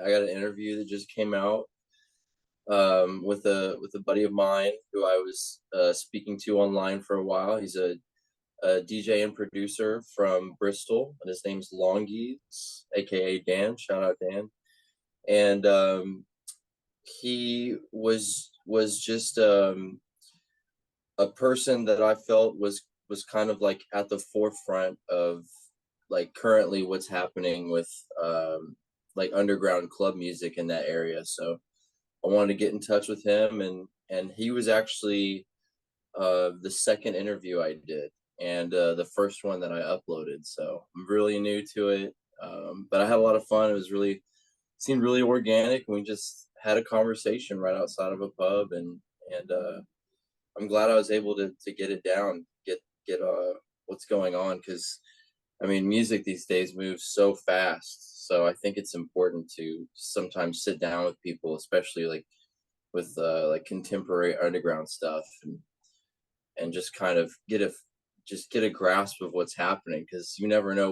I got an interview that just came out with a buddy of mine who I was speaking to online for a while. He's a DJ and producer from Bristol, and his name's Longies, aka Dan. Shout out Dan. And he was just a person that I felt was kind of like at the forefront of like currently what's happening with like underground club music in that area. So I wanted to get in touch with him, and he was actually the second interview I did, and the first one that I uploaded. So I'm really new to it, but I had a lot of fun. It was really seemed really organic, and we just had a conversation right outside of a pub, and I'm glad I was able to get it down, get what's going on, because I mean, music these days moves so fast. So I think it's important to sometimes sit down with people, especially with like contemporary underground stuff, and just kind of get a grasp of what's happening, because you never know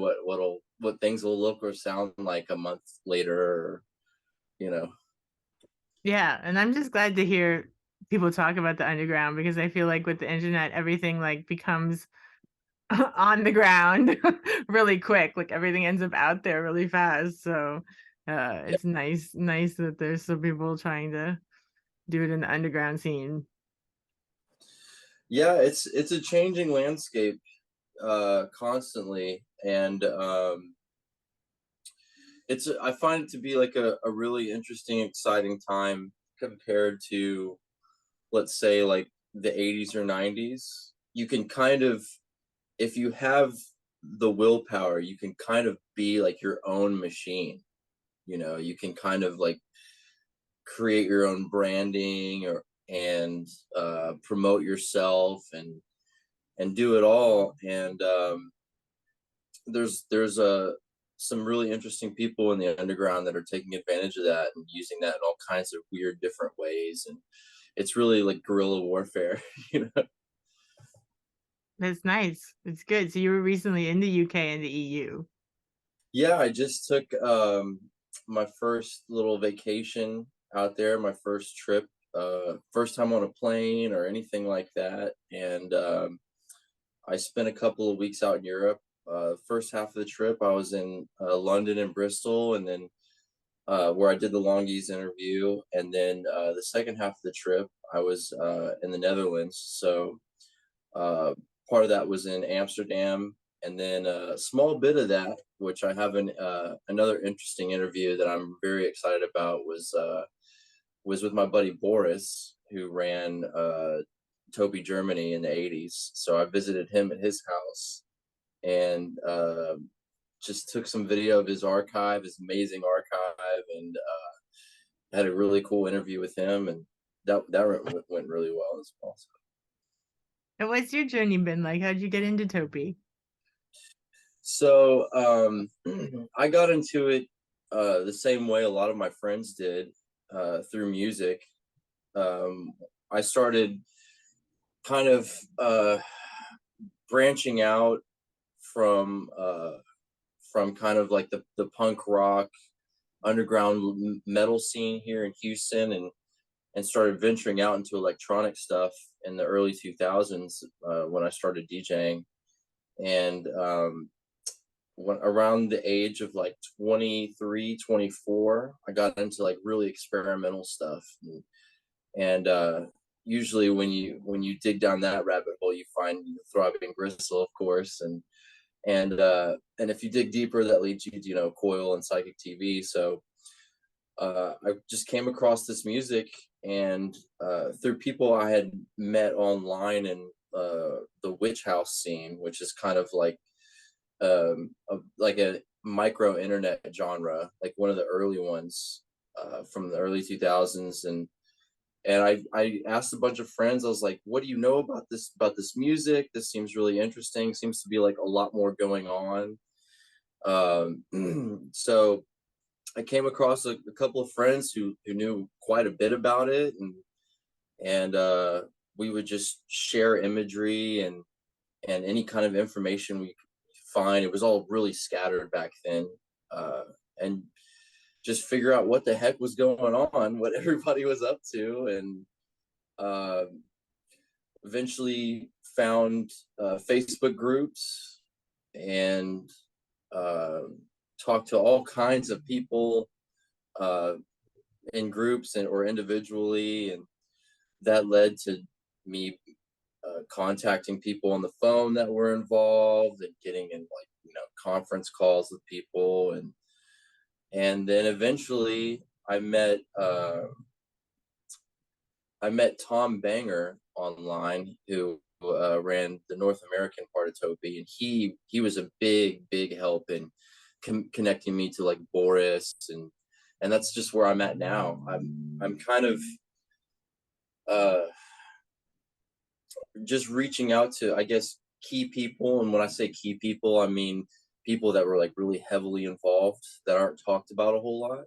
what things will look or sound like a month later, or you know. Yeah, and I'm just glad to hear people talk about the underground because I feel like with the internet, everything like becomes on the ground really quick. Like everything ends up out there really fast. So Yeah, it's nice that there's some people trying to do it in the underground scene. yeah, it's a changing landscape constantly, and I find it to be like a really interesting, exciting time compared to, let's say, like the 80s or 90s. You can kind of, if you have the willpower, you can kind of be like your own machine. You can kind of like create your own branding, or and promote yourself, and do it all. And there's some really interesting people in the underground that are taking advantage of that and using that in all kinds of weird different ways, and it's really like guerrilla warfare. you know That's nice. It's good. So you were recently in the UK and the EU. yeah, I just took my first little vacation out there, my first trip, first time on a plane or anything like that, and I spent a couple of weeks out in Europe. First half of the trip I was in London and Bristol, and then where I did the Longies interview. And then the second half of the trip, I was in the Netherlands. So uh, part of that was in Amsterdam, and then a small bit of that, which I have another interesting interview that I'm very excited about, was with my buddy Boris, who ran Topi Germany in the '80s. So I visited him at his house, and just took some video of his archive, his amazing archive, and had a really cool interview with him, and that went really well as well. And what's your journey been like? How'd you get into Topi? So I got into it the same way a lot of my friends did, through music. Um, I started kind of branching out from from kind of like the punk rock underground metal scene here in Houston, and started venturing out into electronic stuff in the early 2000s, when I started DJing. And when around the age of like 23, 24, I got into like really experimental stuff. And usually when you dig down that rabbit hole, you find Throbbing Gristle, of course, and if you dig deeper, that leads you to Coil and Psychic TV. So I just came across this music, and through people I had met online in the witch house scene, which is kind of like a micro internet genre, like one of the early ones from the early 2000s. And I asked a bunch of friends. I was like, "What do you know about this music? This seems really interesting. Seems to be like a lot more going on." So I came across a couple of friends who knew quite a bit about it, and we would just share imagery and any kind of information we could find. It was all really scattered back then, and just figure out what the heck was going on, what everybody was up to, and uh, eventually found Facebook groups and uh, talked to all kinds of people uh, in groups and or individually, and that led to me contacting people on the phone that were involved and getting in like conference calls with people, and then eventually I met Tom Banger online, who ran the North American part of Topi, and he was a big help in connecting me to like Boris, and that's just where I'm at now. I'm kind of uh, just reaching out to, I guess, key people, and when I say key people, I mean people that were like really heavily involved that aren't talked about a whole lot.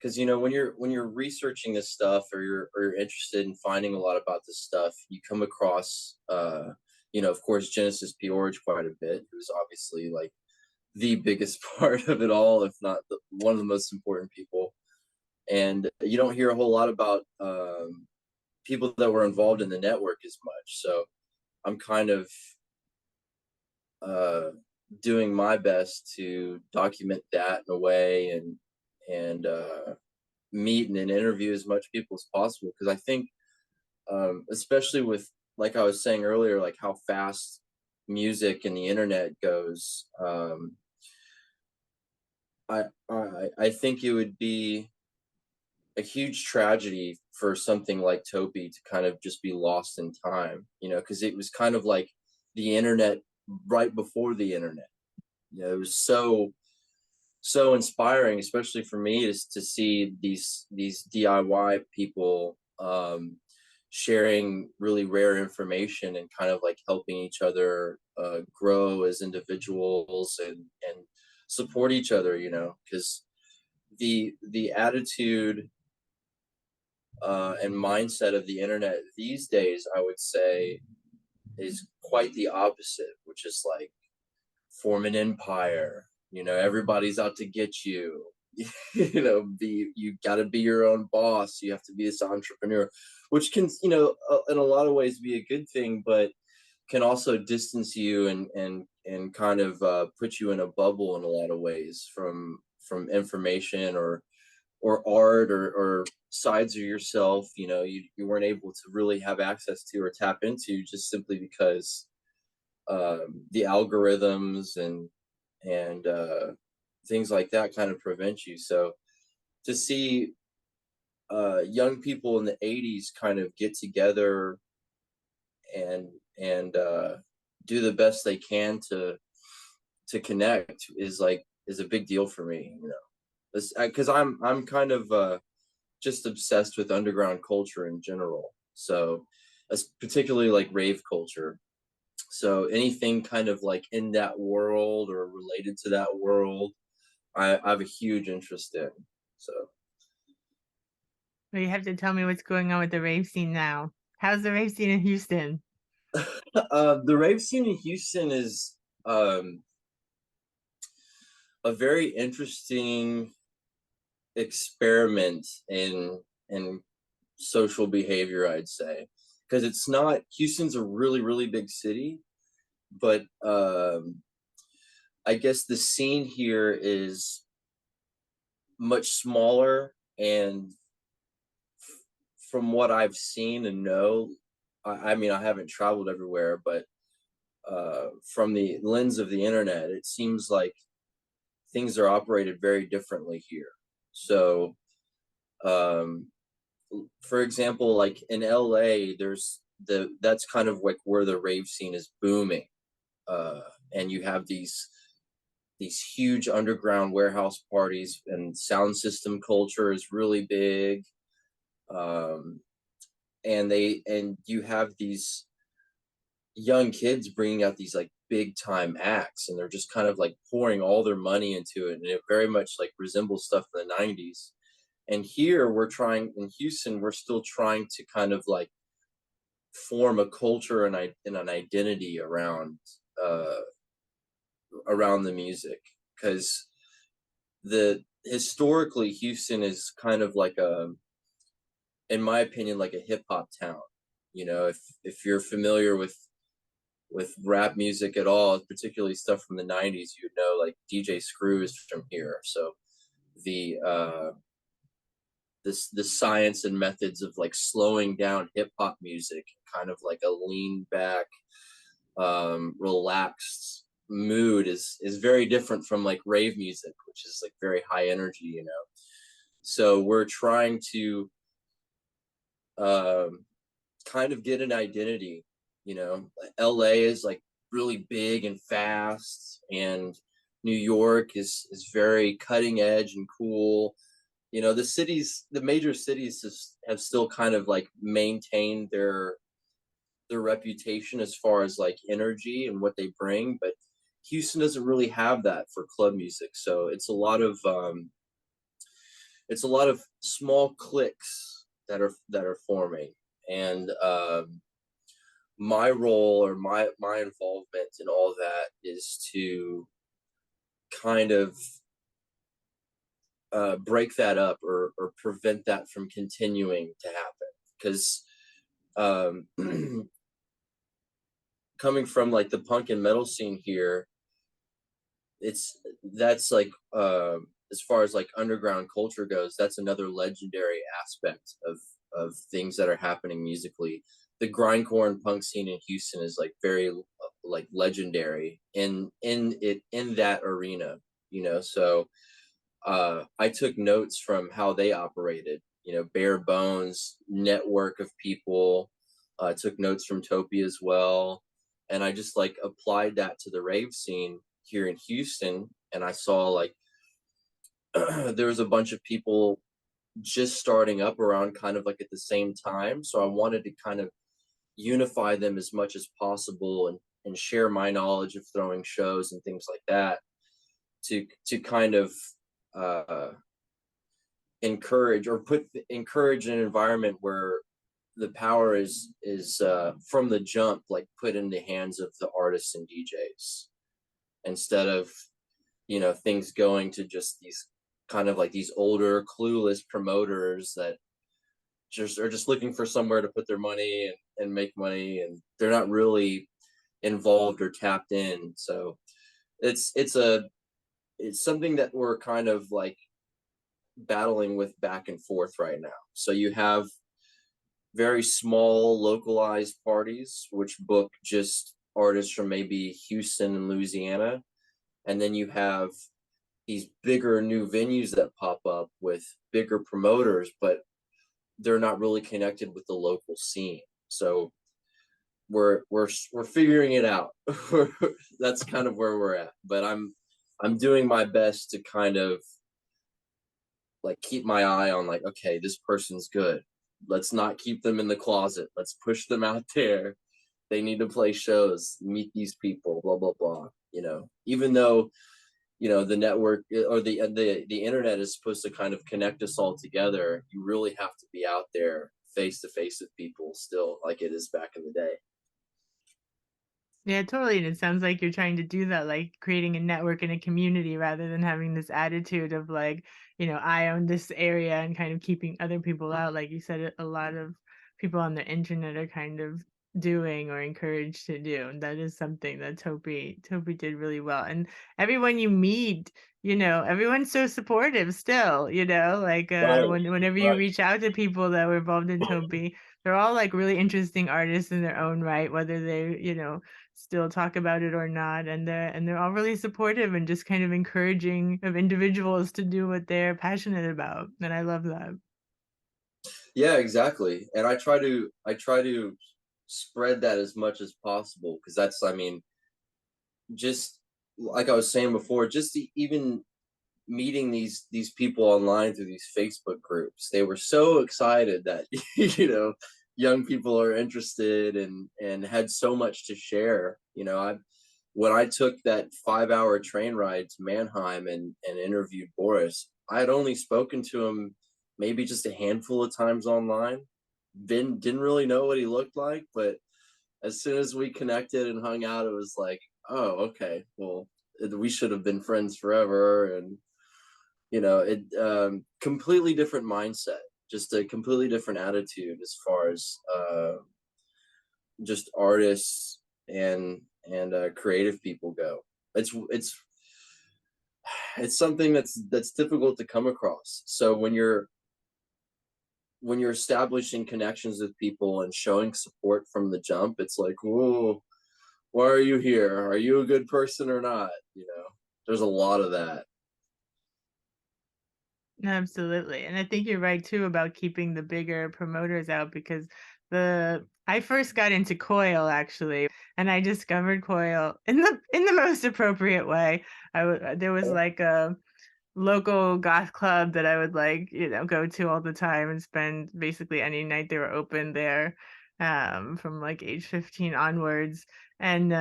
Because when you're researching this stuff, or you're interested in finding a lot about this stuff, you come across of course, Genesis George quite a bit, who's obviously like the biggest part of it all, if not one of the most important people. And you don't hear a whole lot about people that were involved in the network as much. So I'm kind of uh, doing my best to document that in a way, and meet and interview as much people as possible, because I think especially with, like I was saying earlier, like how fast music and the internet goes, I think it would be a huge tragedy for something like Topi to kind of just be lost in time, because it was kind of like the internet right before the internet. It was so inspiring, especially for me, is to see these DIY people sharing really rare information and kind of like helping each other grow as individuals, and support each other. Because the attitude and mindset of the internet these days, I would say, is quite the opposite, which is like form an empire. Everybody's out to get you. You got to be your own boss. You have to be this entrepreneur, which can, in a lot of ways be a good thing, but can also distance you and kind of put you in a bubble in a lot of ways from information or art or sides of yourself. You weren't able to really have access to or tap into, just simply because the algorithms and things like that kind of prevent you. So to see young people in the 80s kind of get together and do the best they can to connect is a big deal for me, because I'm kind of just obsessed with underground culture in general. So particularly like rave culture. So anything kind of like in that world or related to that world, I have a huge interest in. So Well, you have to tell me what's going on with the rave scene now. How's the rave scene in Houston? the rave scene in Houston is a very interesting experiment in social behavior, I'd say, because it's not Houston's a really big city, but I guess the scene here is much smaller, and from what I've seen and know, I mean, I haven't traveled everywhere, but from the lens of the internet, it seems like things are operated very differently here. So, um, for example, like in LA, that's kind of like where the rave scene is booming, and you have these huge underground warehouse parties, and sound system culture is really big. Um, and you have these young kids bringing out these like big time acts, and they're just kind of like pouring all their money into it, and it very much like resembles stuff in the 90s. And here in Houston, we're still trying to kind of like form a culture and an identity uh around the music, because historically, Houston is kind of like a, in my opinion, like a hip hop town. You know, if you're familiar with rap music at all, particularly stuff from the '90s, you know, like DJ Screw is from here. So the the science and methods of like slowing down hip hop music, kind of like a lean back, relaxed mood is very different from like rave music, which is like very high energy, you know. So we're trying to um, kind of get an identity, you know. LA is like really big and fast, and New York is very cutting edge and cool. You know, the cities, the major cities have still kind of like maintained their reputation as far as like energy and what they bring, but Houston doesn't really have that for club music. So it's a lot of small cliques that are forming, and my role or my involvement in all that is to kind of break that up, or prevent that from continuing to happen, because um, coming from like the punk and metal scene here, it's that's like as far as like underground culture goes, that's another legendary aspect of things that are happening musically. The grindcore and punk scene in Houston is like very like legendary in that arena, you know. So I took notes from how they operated, you know, bare bones network of people. Took notes from Topi as well, and I just like applied that to the rave scene here in Houston, and I saw like there was a bunch of people just starting up around kind of like at the same time. So I wanted to kind of unify them as much as possible, and share my knowledge of throwing shows and things like that, to kind of uh, encourage or encourage an environment where the power is from the jump like put in the hands of the artists and DJs, instead of, you know, things going to just these kind of like these older clueless promoters that just are just looking for somewhere to put their money and make money, and they're not really involved or tapped in. So it's something that we're kind of like battling with back and forth right now. So you have very small localized parties which book just artists from maybe Houston and Louisiana, and then you have these bigger new venues that pop up with bigger promoters, but they're not really connected with the local scene. So we're figuring it out. That's kind of where we're at. But I'm doing my best to kind of like keep my eye on like, okay, this person's good. Let's not keep them in the closet. Let's push them out there. They need to play shows, meet these people, blah blah blah. You know, even though, you know, the network or the internet is supposed to kind of connect us all together, you really have to be out there face to face with people still, like it is back in the day. Yeah, totally. And it sounds like you're trying to do that, like creating a network and a community rather than having this attitude of like, I own this area and kind of keeping other people out. Like you said, a lot of people on the internet are kind of doing or encouraged to do. And that is something that Topi did really well. And everyone you meet, everyone's so supportive still, like Right, whenever you right. reach out to people that were involved in Topi, they're all like really interesting artists in their own right, whether they, still talk about it or not, and they're all really supportive and just kind of encouraging of individuals to do what they're passionate about, and I love that. Yeah, exactly. And I try to spread that as much as possible, because that's, I mean, just like I was saying before, just even meeting these people online through these Facebook groups, they were so excited that you know, young people are interested and had so much to share. You know, I when I took that 5 hour train ride to Mannheim and interviewed Boris, I had only spoken to him maybe just a handful of times online. Didn't really know what he looked like, but as soon as we connected and hung out, it was like, oh, okay, well, we should have been friends forever. And it completely different mindset, just a completely different attitude as far as just artists and creative people go. It's it's something that's difficult to come across. So when you're establishing connections with people and showing support from the jump, it's like, whoa, why are you here? Are you a good person or not? There's a lot of that. Absolutely. And I think you're right too about keeping the bigger promoters out because the I first got into coil actually, and I discovered coil in the most appropriate way. There was like a local goth club that I would like, go to all the time and spend basically any night they were open there, from like age 15 onwards. And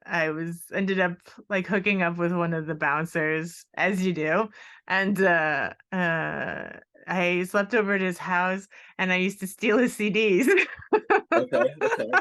I was ended up like hooking up with one of the bouncers, as you do. And I slept over at his house and I used to steal his CDs. Okay, okay.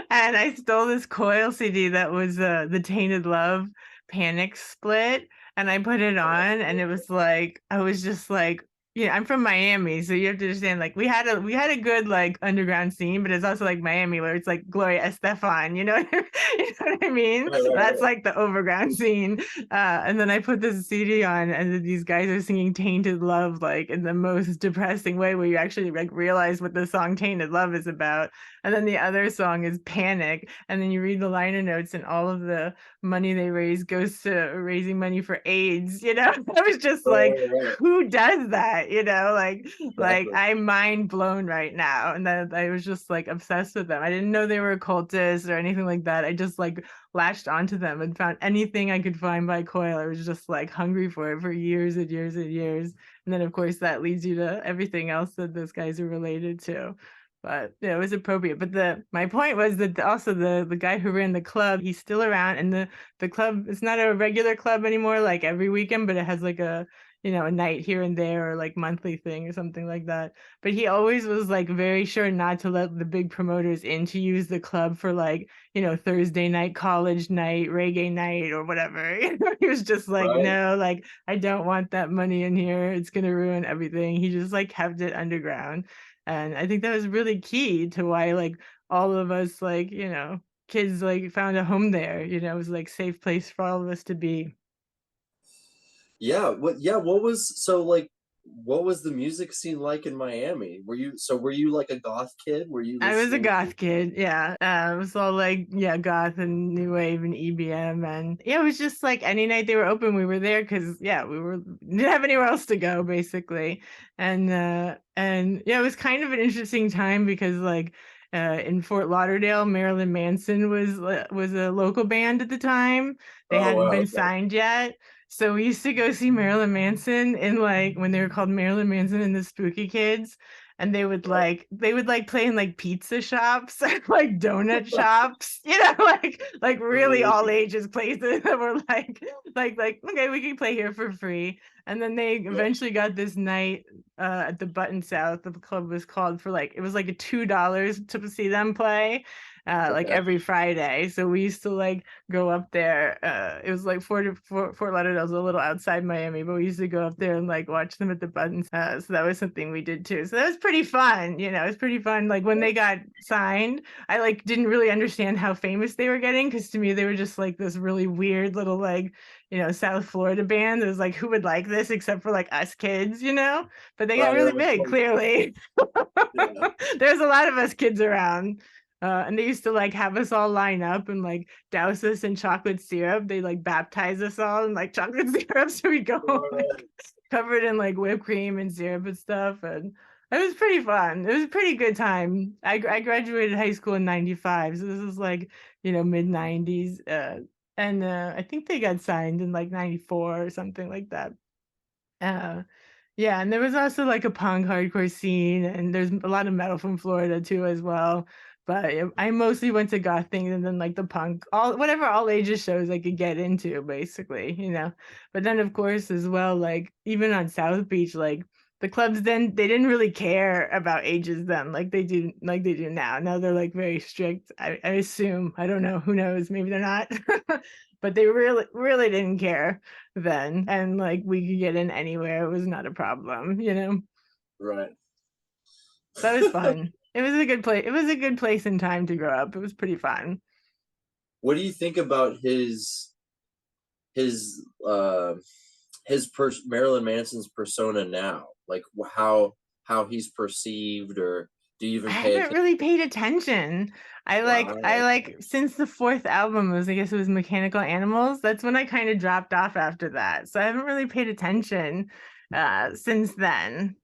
And I stole this Coil CD that was the Tainted Love Panic split, and I put it Oh, on, and it was like I was just like, I'm from Miami, so you have to understand, like we had a good like underground scene, but it's also like Miami where it's like Gloria Estefan, you know, you know what I mean? right, right, That's right. like the overground scene. And then I put this CD on, and then these guys are singing "Tainted Love" like in the most depressing way, where you actually like realize what the song "Tainted Love" is about. And then the other song is "Panic," and then you read the liner notes, and all of the money they raise goes to raising money for AIDS. I was just Right, like, right, right. who does that? Like Exactly. I'm mind blown right now. And then I was just like obsessed with them. I didn't know they were occultists or anything like that. I just like latched onto them and found anything I could find by Coil. I was just like hungry for it for years and years and years. And then of course that leads you to everything else that those guys are related to. But yeah, it was appropriate. But the my point was that also the guy who ran the club, he's still around, and the club, it's not a regular club anymore, like every weekend, but it has like a night here and there or like monthly thing or something like that. But he always was like very sure not to let the big promoters in to use the club for like, Thursday night, college night, reggae night, or whatever. He was just like, Right. no, like I don't want that money in here. It's gonna ruin everything. He just like kept it underground. And I think that was really key to why like all of us like, kids like found a home there. It was like safe place for all of us to be. What was the music scene like in Miami? Were you like a goth kid? Were you I was a listening to? goth kid, yeah. It was all like, yeah, goth and new wave and EBM, and yeah, it was just like any night they were open, we were there because yeah, didn't have anywhere else to go basically, and yeah, it was kind of an interesting time because like in Fort Lauderdale, Marilyn Manson was a local band at the time. They Oh hadn't wow, been okay. signed yet. So we used to go see Marilyn Manson in like when they were called Marilyn Manson and the Spooky Kids, and Right. they would like play in like pizza shops like donut shops, like really all ages places that were like okay, we can play here for free. And then they Yeah. eventually got this night at the Button South, the club was called, for like it was like a $2 to see them play, like Okay. every Friday. So we used to like go up there. It was like Fort Lauderdale's a little outside Miami, but we used to go up there and like watch them at the Buttons. So that was something we did too. So that was pretty fun. It was pretty fun. Like when they got signed, I like didn't really understand how famous they were getting because to me they were just like this really weird little like South Florida band. It was like who would like this except for like us kids. But they got Right, really right, of big, course. clearly. Yeah. There's a lot of us kids around. And they used to like have us all line up and like douse us in chocolate syrup. They like baptize us all in like chocolate syrup. So we go Right, like right. covered in like whipped cream and syrup and stuff. And it was pretty fun. It was a pretty good time. I graduated high school in 95. So this was like, mid 90s. And I think they got signed in like 94 or something like that. Uh, yeah, and there was also like a punk hardcore scene, and there's a lot of metal from Florida too as well. But I mostly went to goth things and then like the punk, all ages shows I could get into, basically. But then of course as well, like even on South Beach, like the clubs then they didn't really care about ages then, like they do now. Now they're like very strict. I assume. I don't know. Who knows? Maybe they're not. but they really didn't care then, and like we could get in anywhere. It was not a problem, you know. Right. So it was fun. It was a good place. It was a good place and time to grow up. It was pretty fun. What do you think about his Marilyn Manson's persona now? Like how he's perceived, or do you I even pay haven't attention? really paid attention. I Wow. like since the fourth album was, I guess it was Mechanical Animals. That's when I kind of dropped off after that. So I haven't really paid attention since then.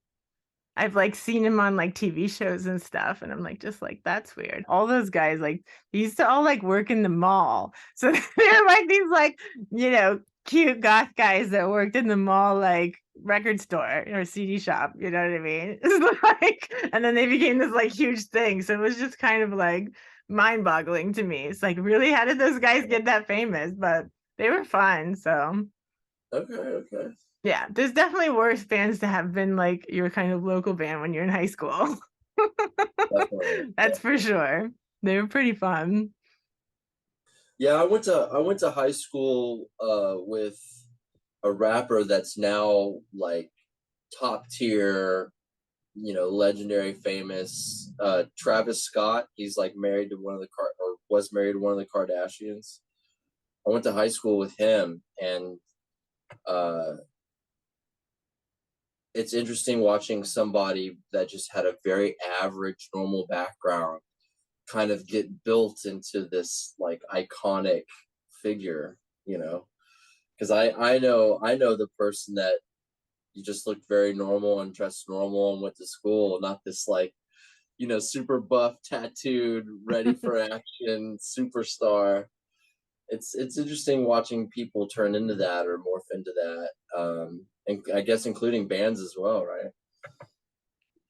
I've like seen him on like TV shows and stuff, and I'm like, just like, that's weird. All those guys, like, they used to all like work in the mall. So they're like these like, cute goth guys that worked in the mall, like record store or CD shop, you know what I mean? It's like, and then they became this like huge thing. So it was just kind of like mind-boggling to me. It's like, really, how did those guys get that famous? But they were fun. So Okay, okay. yeah, there's definitely worse bands to have been like your kind of local band when you're in high school. Definitely. That's for Definitely. sure. They were pretty fun. Yeah, I went to high school with a rapper that's now like top tier, legendary, famous, Travis Scott. He's like married to one of the or was married to one of the Kardashians. I went to high school with him, and uh, it's interesting watching somebody that just had a very average, normal background kind of get built into this like iconic figure, because I know the person that you just looked very normal and dressed normal and went to school, not this like, super buff, tattooed, ready for action superstar. It's interesting watching people turn into that or morph into that, and I guess including bands as well, right?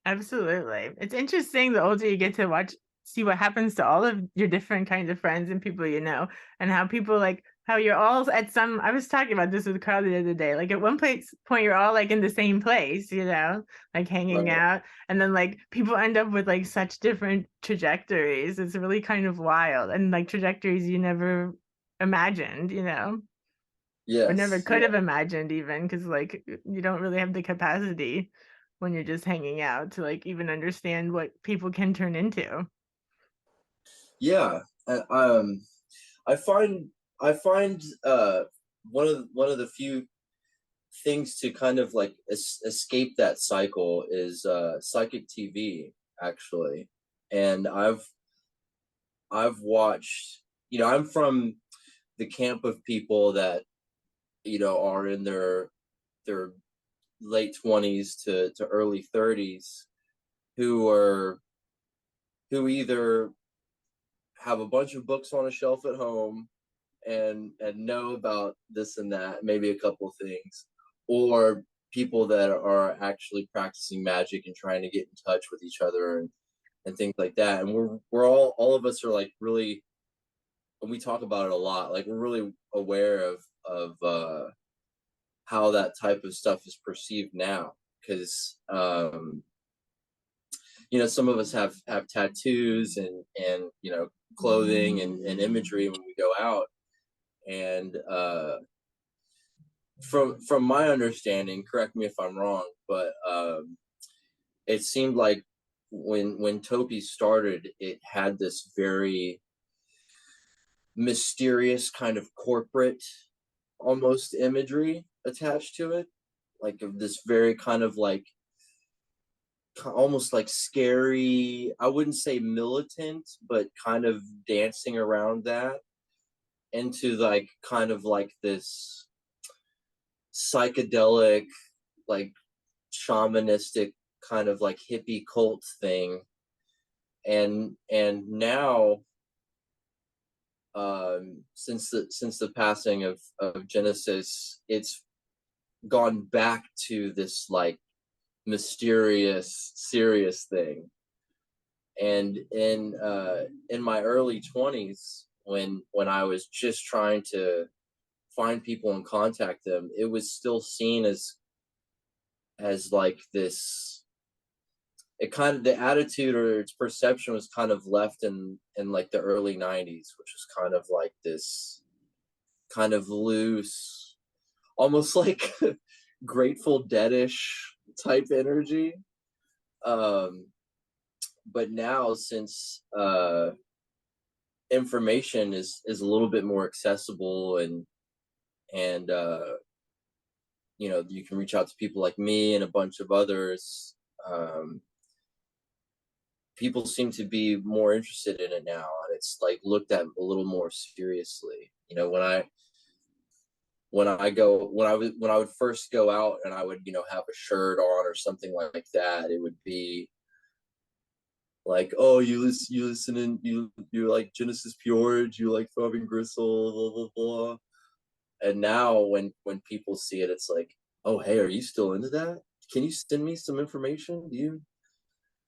Absolutely. It's interesting the older you get to see what happens to all of your different kinds of friends and people you know, and how people like how you're all at some. I was talking about this with Carl the other day. Like at one point, you're all like in the same place, like hanging Right. out, and then like people end up with like such different trajectories. It's really kind of wild, and like trajectories you never imagined, or never Yes. could have imagined even because like you don't really have the capacity when you're just hanging out to like even understand what people can turn into. Yeah. I find I find one of the few things to kind of like escape that cycle is psychic TV, actually. And I've watched, I'm from the camp of people that, are in their late 20s to early 30s, who are who either have a bunch of books on a shelf at home and know about this and that, maybe a couple of things, or people that are actually practicing magic and trying to get in touch with each other and things like that. And we're all of us are like really, and we talk about it a lot, like we're really aware of how that type of stuff is perceived now, because some of us have tattoos and clothing and imagery when we go out, and from my understanding, correct me if I'm wrong, but it seemed like when Topi started, it had this very mysterious kind of corporate almost imagery attached to it, like of this very kind of like almost like scary, I wouldn't say militant, but kind of dancing around that into like kind of like this psychedelic, like shamanistic kind of like hippie cult thing. And now, since the passing of Genesis, it's gone back to this like mysterious, serious thing. And in my early 20s, when I was just trying to find people and contact them, it was still seen as like this, it kind of, the attitude or its perception was kind of left in like the early 90s, which was kind of like this kind of loose, almost like Grateful Dead-ish type energy. Um, but now, since information is a little bit more accessible, and you know, you can reach out to people like me and a bunch of others. Um, People seem to be more interested in it now, and it's like looked at a little more seriously. You know, when I would first go out and I would, you know, have a shirt on or something like that, it would be like, oh, you like Genesis Fjord, you like Throbbing Gristle, blah blah blah. And now when people see it, it's like, oh, hey, are you still into that? Can you send me some information? Do you,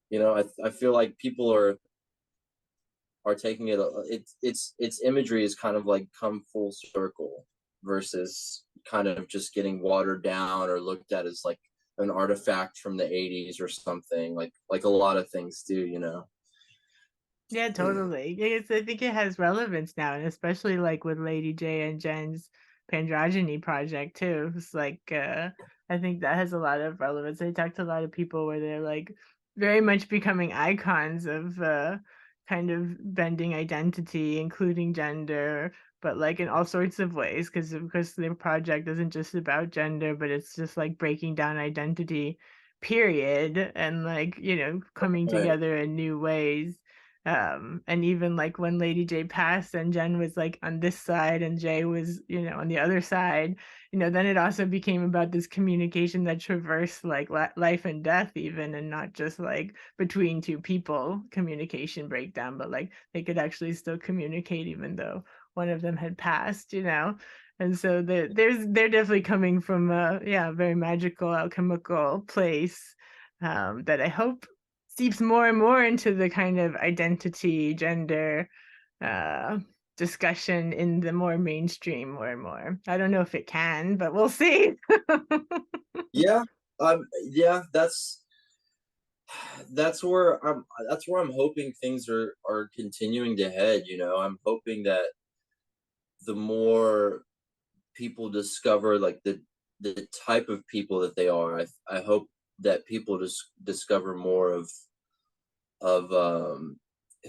you know, I feel like people are taking it. Its imagery is kind of like come full circle versus kind of just getting watered down or looked at as like an artifact from the 80s or something, like a lot of things do, you know. Yeah, totally. I think it has relevance now, and especially like with Lady J and Jen's Pandrogyny project too. It's like I think that has a lot of relevance. I talked to a lot of people where they're like very much becoming icons of kind of bending identity, including gender, but like in all sorts of ways, because of course their project isn't just about gender, but it's just like breaking down identity, period, and like, you know, coming Right. together in new ways. And even like when Lady J passed and Jen was like on this side and Jay was, you know, on the other side, you know, then it also became about this communication that traversed like life and death even, and not just like between two people communication breakdown, but like they could actually still communicate even though one of them had passed, you know. And so they're definitely coming from a, yeah, very magical alchemical place, that I hope seeps more and more into the kind of identity, gender uh, discussion in the more mainstream more and more. I don't know if it can, but we'll see. Yeah. Yeah, that's where I'm hoping things are continuing to head, you know. I'm hoping that the more people discover like the type of people that they are, I hope that people just discover more of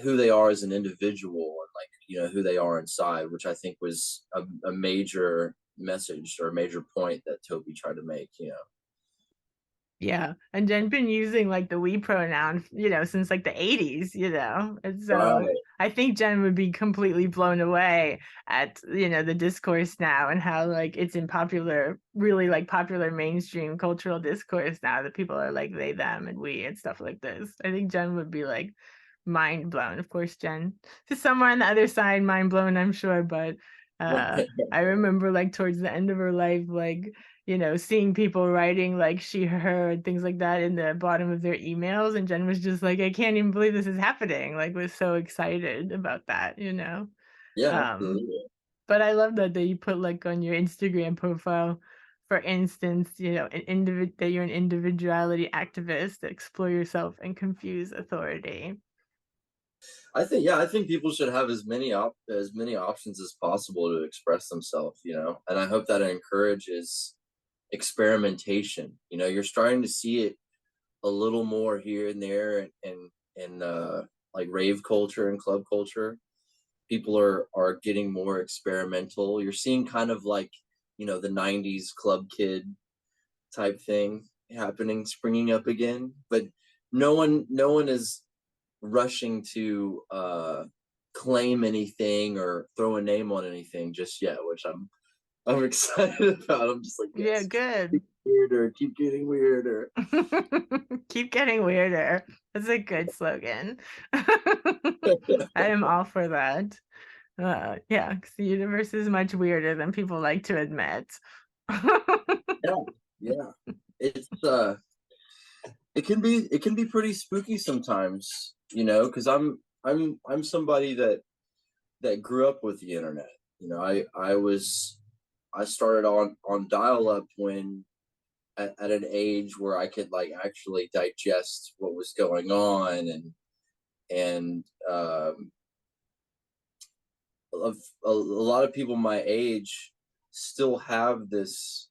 who they are as an individual, and like, you know, who they are inside, which I think was a major message or a major point that Toby tried to make, you know. Yeah, and Jen been using like the we pronoun, you know, since like the 80s, you know. And so Right. I think Jen would be completely blown away at, you know, the discourse now and how like it's in popular, really like popular mainstream cultural discourse now that people are like they, them, and we and stuff like this. I think Jen would be like mind blown. Of course, Jen is somewhere on the other side, mind blown, I'm sure, but I remember like towards the end of her life, like, you know, seeing people writing like she, her, and things like that in the bottom of their emails. And Jen was just like, I can't even believe this is happening. Like, was so excited about that, you know? Yeah, Um, absolutely. but I love that you put like on your Instagram profile, for instance, you know, that you're an individuality activist, explore yourself and confuse authority. I think people should have as many options as possible to express themselves, you know. And I hope that encourages experimentation. You know, you're starting to see it a little more here and there, and like rave culture and club culture. People are getting more experimental. You're seeing kind of like, you know, the 90s club kid type thing happening, springing up again. But no one is rushing to claim anything or throw a name on anything just yet, which I'm excited about. I'm just like, Yeah, yes, keep good. weirder, keep getting weirder. Keep getting weirder. That's a good slogan. I am all for that. Yeah, 'cause the universe is much weirder than people like to admit. Yeah, yeah. It's it can be pretty spooky sometimes, you know, because I'm somebody that grew up with the internet. You know, I started on dial up when at an age where I could like actually digest what was going on, and a lot of people my age still have this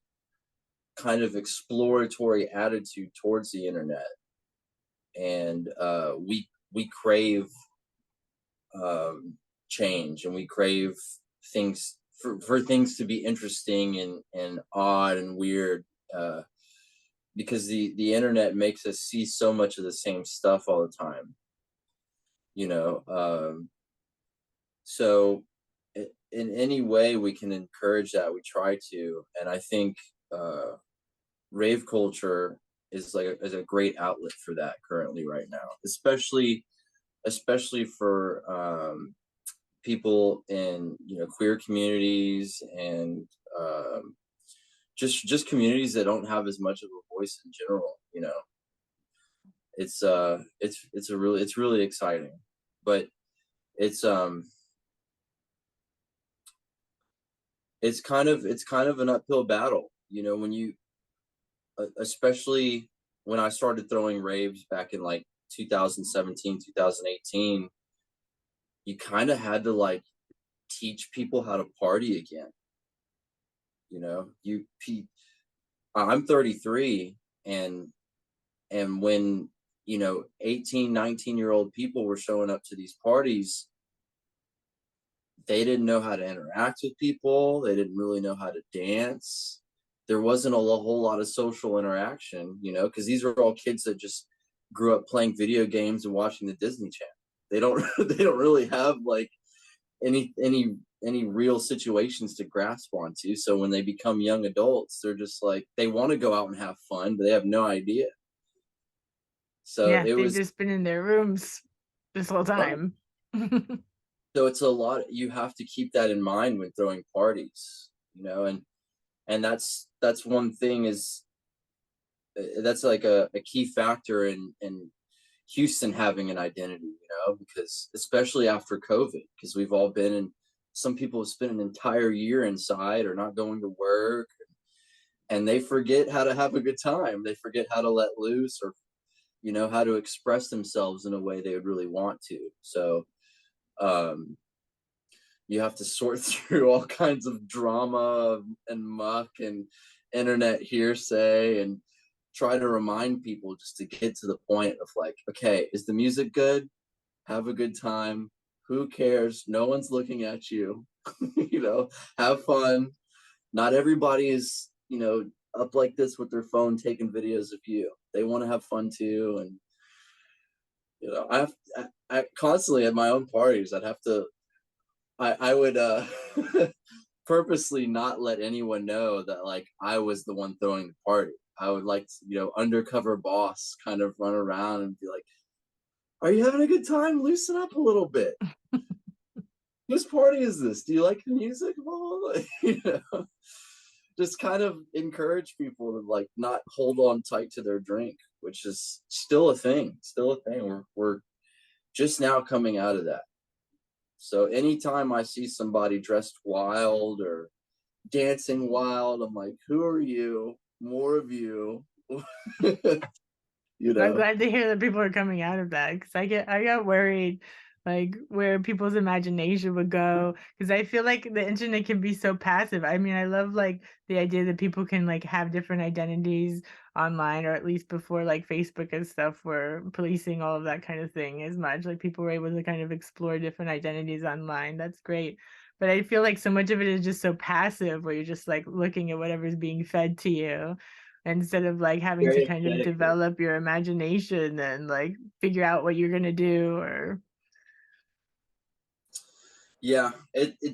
kind of exploratory attitude towards the internet, and we crave change, and we crave things for things to be interesting and odd and weird, because the internet makes us see so much of the same stuff all the time, you know. So in any way we can encourage that, we try to. And I think rave culture is a great outlet for that currently right now, especially for people in, you know, queer communities, and just communities that don't have as much of a voice in general, you know. It's really exciting, but it's um it's kind of an uphill battle, you know, when you especially when I started throwing raves back in like 2017, 2018. You kind of had to like teach people how to party again, you know. I'm 33, and when, you know, 18, 19-year-old people were showing up to these parties, they didn't know how to interact with people. They didn't really know how to dance. There wasn't a whole lot of social interaction, you know, because these are all kids that just grew up playing video games and watching the Disney Channel. They don't they don't really have like any real situations to grasp onto. So when they become young adults, they're just like, they want to go out and have fun, but they have no idea. So Yeah, it they've was just been in their rooms this whole right. time. So it's a lot. You have to keep that in mind when throwing parties, you know. And that's one thing is that's like a key factor in Houston having an identity, you know, because especially after COVID, because we've all been in, some people have spent an entire year inside or not going to work, and they forget how to have a good time. They forget how to let loose, or, you know, how to express themselves in a way they would really want to. So um, you have to sort through all kinds of drama and muck and internet hearsay, and try to remind people just to get to the point of like, okay, is the music good? Have a good time. Who cares? No one's looking at you. You know, have fun. Not everybody is, you know, up like this with their phone taking videos of you. They want to have fun too. And, you know, I constantly at my own parties, I'd have to, I would purposely not let anyone know that like I was the one throwing the party. I would like to, you know, undercover boss kind of run around and be like, "Are you having a good time? Loosen up a little bit. Whose party is this? Do you like the music?" Blah, blah, blah. You know, just kind of encourage people to like not hold on tight to their drink, which is still a thing. Still a thing. We're just now coming out of that. So anytime I see somebody dressed wild or dancing wild, I'm like, who are you? More of you. You I'm know. glad to hear that people are coming out of that, because I got worried like where people's imagination would go, because I feel like the internet can be so passive. I mean, I love like the idea that people can like have different identities online, or at least before like Facebook and stuff were policing all of that kind of thing as much. Like people were able to kind of explore different identities online. That's great. But I feel like so much of it is just so passive, where you're just like looking at whatever's being fed to you, instead of like having to Very kind of aesthetically. develop your imagination and like figure out what you're gonna do. Or Yeah,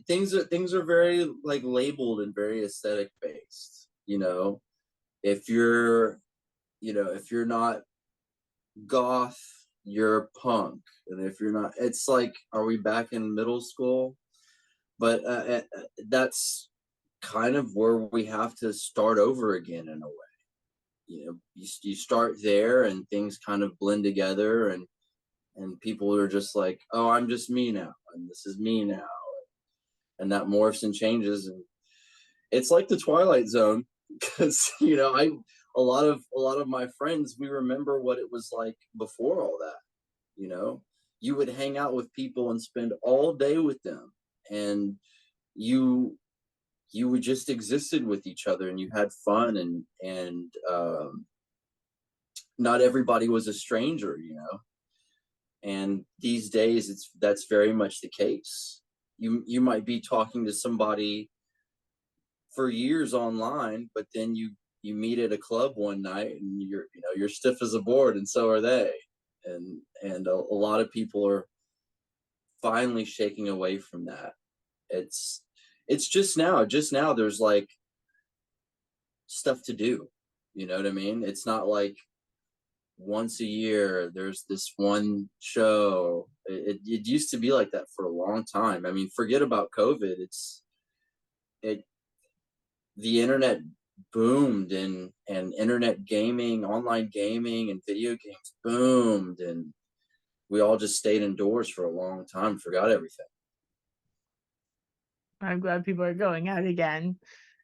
things are very like labeled and very aesthetic based. You know, if you're, you know, if you're not goth, you're punk, and if you're not, it's like, are we back in middle school? But that's kind of where we have to start over again in a way. You know, you start there, and things kind of blend together, and people are just like, oh, I'm just me now, and this is me now, and that morphs and changes. And it's like the Twilight Zone, because, you know, a lot of my friends, we remember what it was like before all that. You know, you would hang out with people and spend all day with them, and you you just existed with each other, and you had fun, and not everybody was a stranger, you know. And these days, that's very much the case. You might be talking to somebody for years online, but then you meet at a club one night, and you're stiff as a board, and so are they. And a lot of people are finally shaking away from that. It's it's just now there's like stuff to do. You know what I mean? It's not like once a year there's this one show. It used to be like that for a long time. I mean, forget about COVID. It The internet boomed, and internet gaming, online gaming, and video games boomed, and we all just stayed indoors for a long time, forgot everything. I'm glad people are going out again.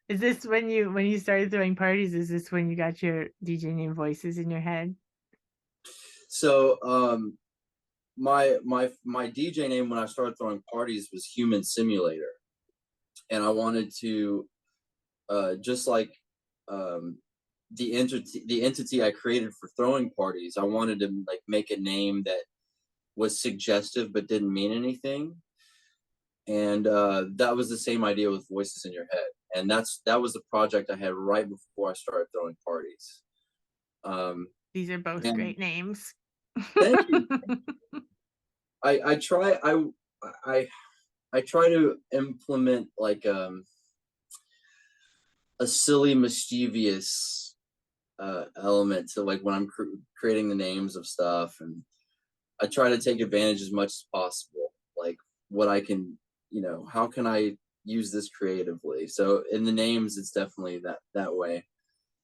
Is this when you started throwing parties? Is this when you got your DJ name Voices in your head? So my DJ name when I started throwing parties was Human Simulator, and I wanted to just like um, the entity I created for throwing parties. I wanted to like make a name that was suggestive but didn't mean anything, and that was the same idea with Voices in Your Head, and that was the project I had right before I started throwing parties. Um, These are both and great names. thank you. I try I I try to implement like a silly, mischievous element to like when I'm creating the names of stuff, and I try to take advantage as much as possible. Like what I can, how can I use this creatively? So in the names, it's definitely that way.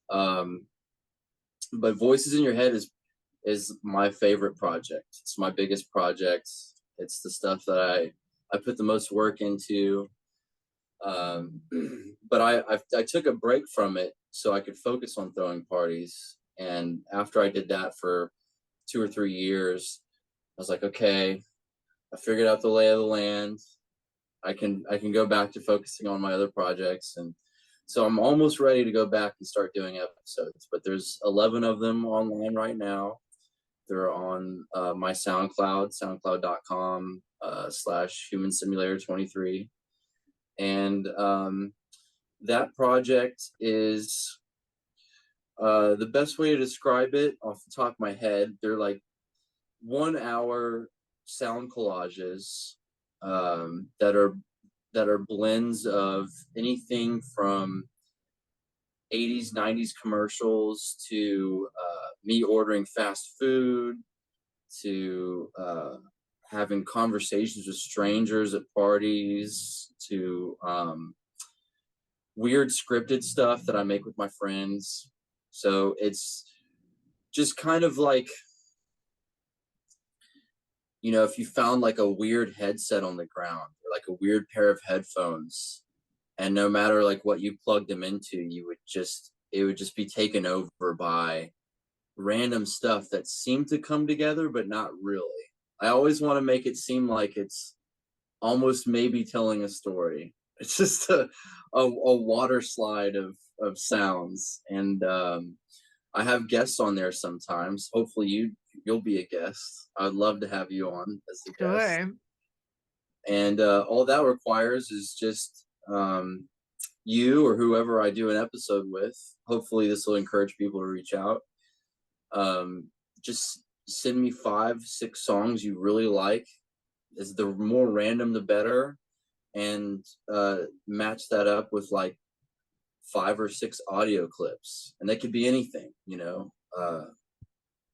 Um, but Voices in Your Head is my favorite project. It's my biggest project. It's the stuff that I put the most work into. Um, but I took a break from it so I could focus on throwing parties. And after I did that for 2 or 3 years, I was like, okay, I figured out the lay of the land. I can go back to focusing on my other projects, and so I'm almost ready to go back and start doing episodes. But there's 11 of them online right now. They're on my SoundCloud, soundcloud.com slash human simulator 23. And that project is the best way to describe it off the top of my head. They're like 1 hour sound collages that are blends of anything from 80s, 90s commercials to me ordering fast food to having conversations with strangers at parties to weird scripted stuff that I make with my friends. So it's just kind of like, if you found like a weird headset on the ground or like a weird pair of headphones, and no matter like what you plugged them into, it would just be taken over by random stuff that seemed to come together, but not really. I always want to make it seem like it's almost maybe telling a story. It's just a water slide of sounds, and I have guests on there sometimes. Hopefully you'll be a guest. I'd love to have you on as a guest. Sure. And all that requires is just you or whoever I do an episode with. Hopefully this will encourage people to reach out. Just send me 5, 6 songs you really like. Is the more random the better, and match that up with like 5 or 6 audio clips, and they could be anything,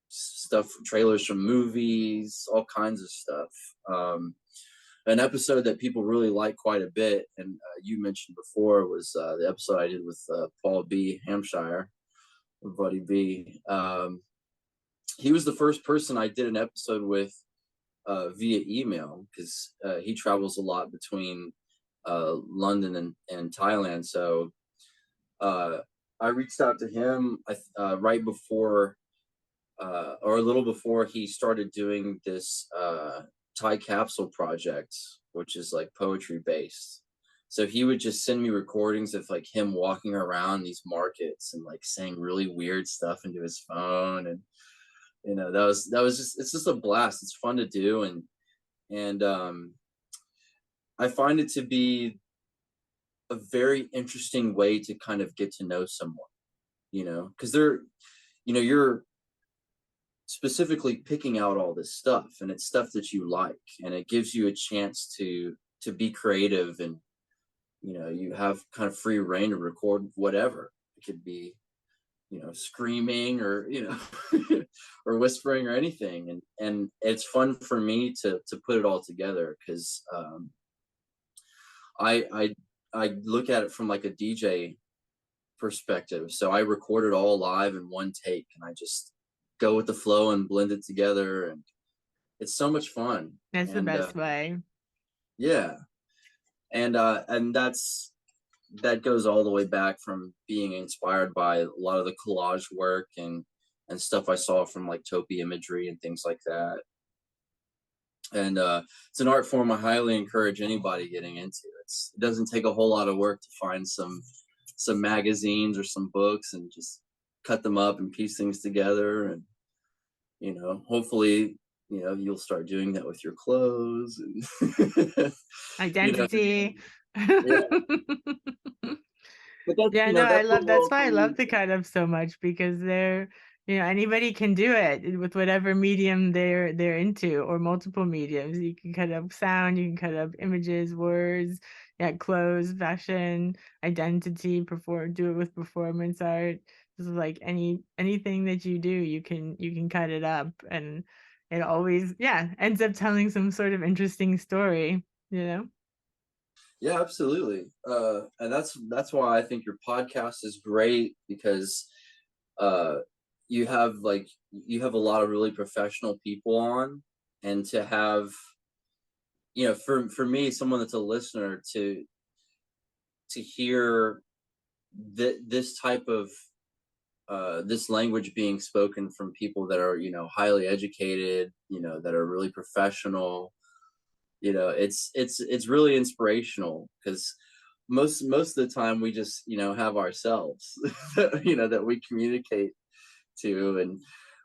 stuff, trailers from movies, all kinds of stuff. An episode that people really like quite a bit, and you mentioned before, was the episode I did with Paul B. Hampshire, or Buddy B. He was the first person I did an episode with via email, because he travels a lot between London and Thailand. So I reached out to him right before or a little before he started doing this Thai Capsule project, which is like poetry based. So he would just send me recordings of like him walking around these markets and like saying really weird stuff into his phone. And that was just, it's just a blast. It's fun to do. And I find it to be a very interesting way to kind of get to know someone, because you're specifically picking out all this stuff, and it's stuff that you like, and it gives you a chance to be creative, and you have kind of free reign to record whatever. It could be screaming, or or whispering, or anything, and it's fun for me to put it all together, because I look at it from like a DJ perspective. So I record it all live in one take, and I just go with the flow and blend it together, and it's so much fun. That's the And best way. yeah, and that goes all the way back from being inspired by a lot of the collage work and stuff I saw from like Topi imagery and things like that. And it's an art form I highly encourage anybody getting into. It doesn't take a whole lot of work to find some magazines or some books and just cut them up and piece things together. And hopefully you'll start doing that with your clothes and Identity. yeah. But that's Yeah, no, I that's the love that's world why I we love the cut up so much, because anybody can do it with whatever medium they're into, or multiple mediums. You can cut up sound, you can cut up images, words, yeah, clothes, fashion, identity, do it with performance art. This is like anything that you do, you can cut it up, and it always, yeah, ends up telling some sort of interesting story, you know? Yeah, absolutely. And that's why I think your podcast is great, because uh you have a lot of really professional people on, and to have, for me, someone that's a listener, to hear this type of this language being spoken from people that are highly educated, that are really professional. It's really inspirational, because most of the time we just have ourselves that we communicate to, and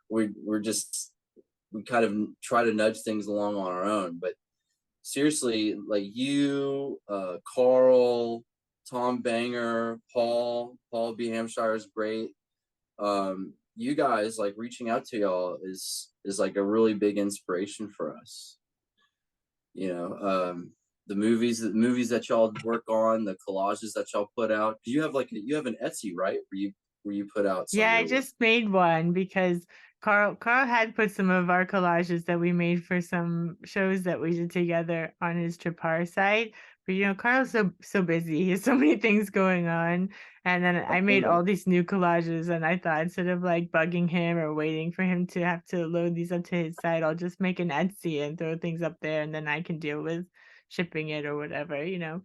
we kind of try to nudge things along on our own. But seriously, like you, Carl, Tom Banger, Paul B. Hampshire is great. You guys, like, reaching out to y'all is like a really big inspiration for us. The movies that y'all work on, the collages that y'all put out. You have an Etsy, right? Where you put out some Yeah, of I your work. just made one because Carl had put some of our collages that we made for some shows that we did together on his Trapar site. But Carl's so busy. He has so many things going on. And then I made all these new collages, and I thought, instead of like bugging him or waiting for him to have to load these up to his site, I'll just make an Etsy and throw things up there, and then I can deal with shipping it or whatever. Yeah,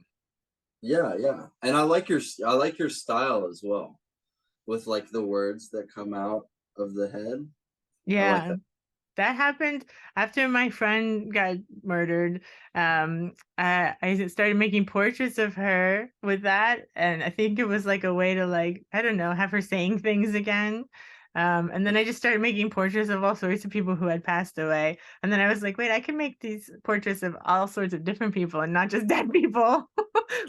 yeah, and I like your style as well, with like the words that come out of the head. I like Yeah. that. That happened after my friend got murdered. I started making portraits of her with that, and I think it was like a way to, like, I don't know, have her saying things again. And then I just started making portraits of all sorts of people who had passed away. And then I was like, wait, I can make these portraits of all sorts of different people and not just dead people. Yeah,